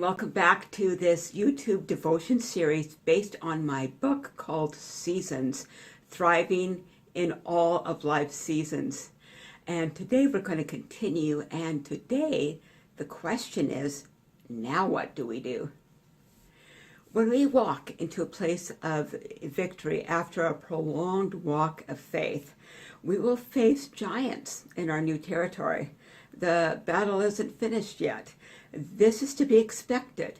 welcome back to this YouTube devotion series based on my book called Seasons, Thriving in All of Life's Seasons. And today we're going to continue, and today the question is, now what do we do? When we walk into a place of victory after a prolonged walk of faith, we will face giants in our new territory. The battle isn't finished yet. This is to be expected.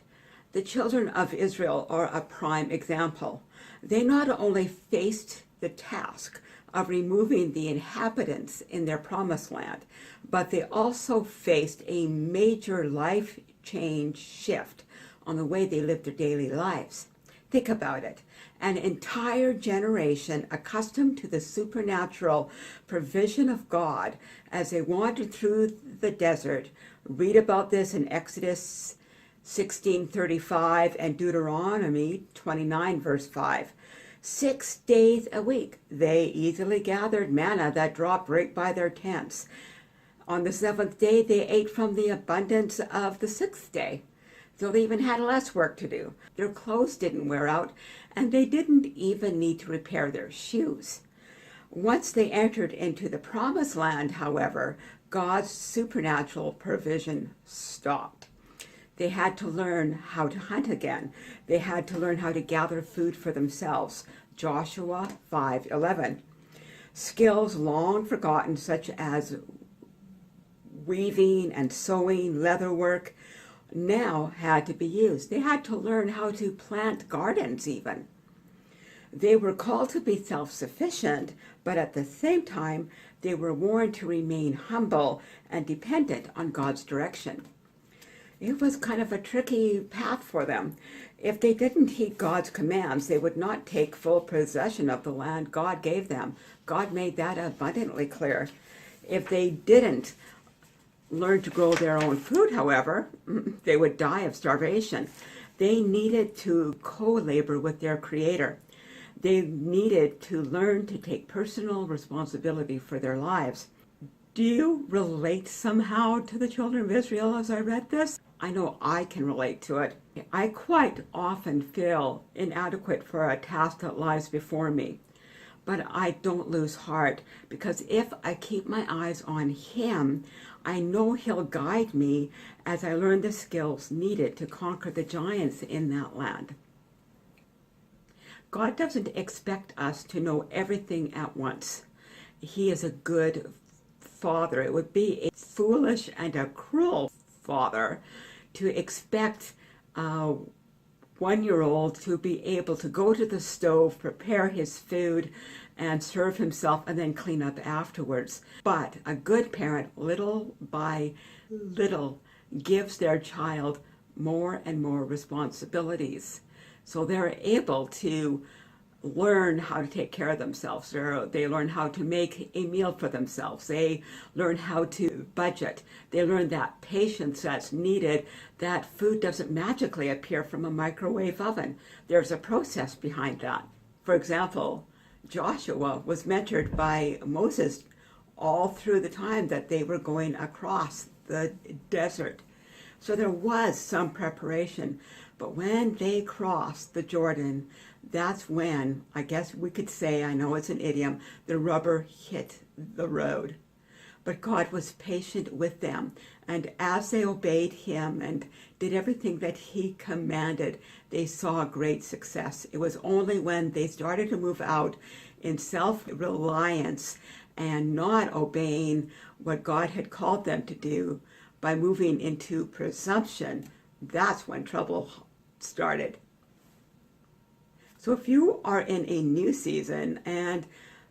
The children of Israel are a prime example. They not only faced the task of removing the inhabitants in their promised land, but they also faced a major life change shift on the way they lived their daily lives. Think about it. An entire generation accustomed to the supernatural provision of God as they wandered through the desert. Read about this in Exodus 16:35 and Deuteronomy 29 verse 5. 6 days a week they easily gathered manna that dropped right by their tents. On the seventh day they ate from the abundance of the sixth day. So they even had less work to do. Their clothes didn't wear out, and they didn't even need to repair their shoes. Once they entered into the promised land, however, God's supernatural provision stopped. They had to learn how to hunt again. They had to learn how to gather food for themselves. Joshua 5:11. Skills long forgotten, such as weaving and sewing, leatherwork, now had to be used. They had to learn how to plant gardens even. They were called to be self-sufficient, but at the same time, they were warned to remain humble and dependent on God's direction. It was kind of a tricky path for them. If they didn't heed God's commands, they would not take full possession of the land God gave them. God made that abundantly clear. If they didn't learn to grow their own food, however, they would die of starvation. They needed to co-labor with their Creator. They needed to learn to take personal responsibility for their lives. Do you relate somehow to the children of Israel as I read this? I know I can relate to it. I quite often feel inadequate for a task that lies before me. But I don't lose heart, because if I keep my eyes on Him, I know He'll guide me as I learn the skills needed to conquer the giants in that land. God doesn't expect us to know everything at once. He is a good Father. It would be a foolish and a cruel Father to expect a 1-year-old to be able to go to the stove, prepare his food, and serve himself, and then clean up afterwards. But a good parent, little by little, gives their child more and more responsibilities. So they're able to learn how to take care of themselves. They learn how to make a meal for themselves. They learn how to budget. They learn that patience that's needed, that food doesn't magically appear from a microwave oven. There's a process behind that. For example, Joshua was mentored by Moses all through the time that they were going across the desert. So there was some preparation. But when they crossed the Jordan, that's when, I guess we could say, I know it's an idiom, the rubber hit the road. But God was patient with them, and as they obeyed Him and did everything that He commanded, they saw great success. It was only when they started to move out in self-reliance and not obeying what God had called them to do by moving into presumption, that's when trouble started. So if you are in a new season and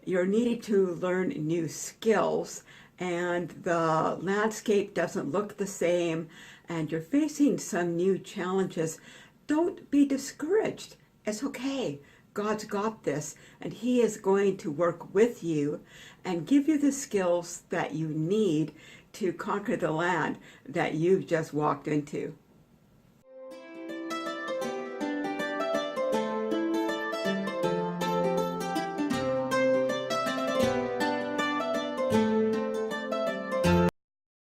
you're needing to learn new skills and the landscape doesn't look the same and you're facing some new challenges, don't be discouraged. It's okay. God's got this, and He is going to work with you and give you the skills that you need to conquer the land that you've just walked into.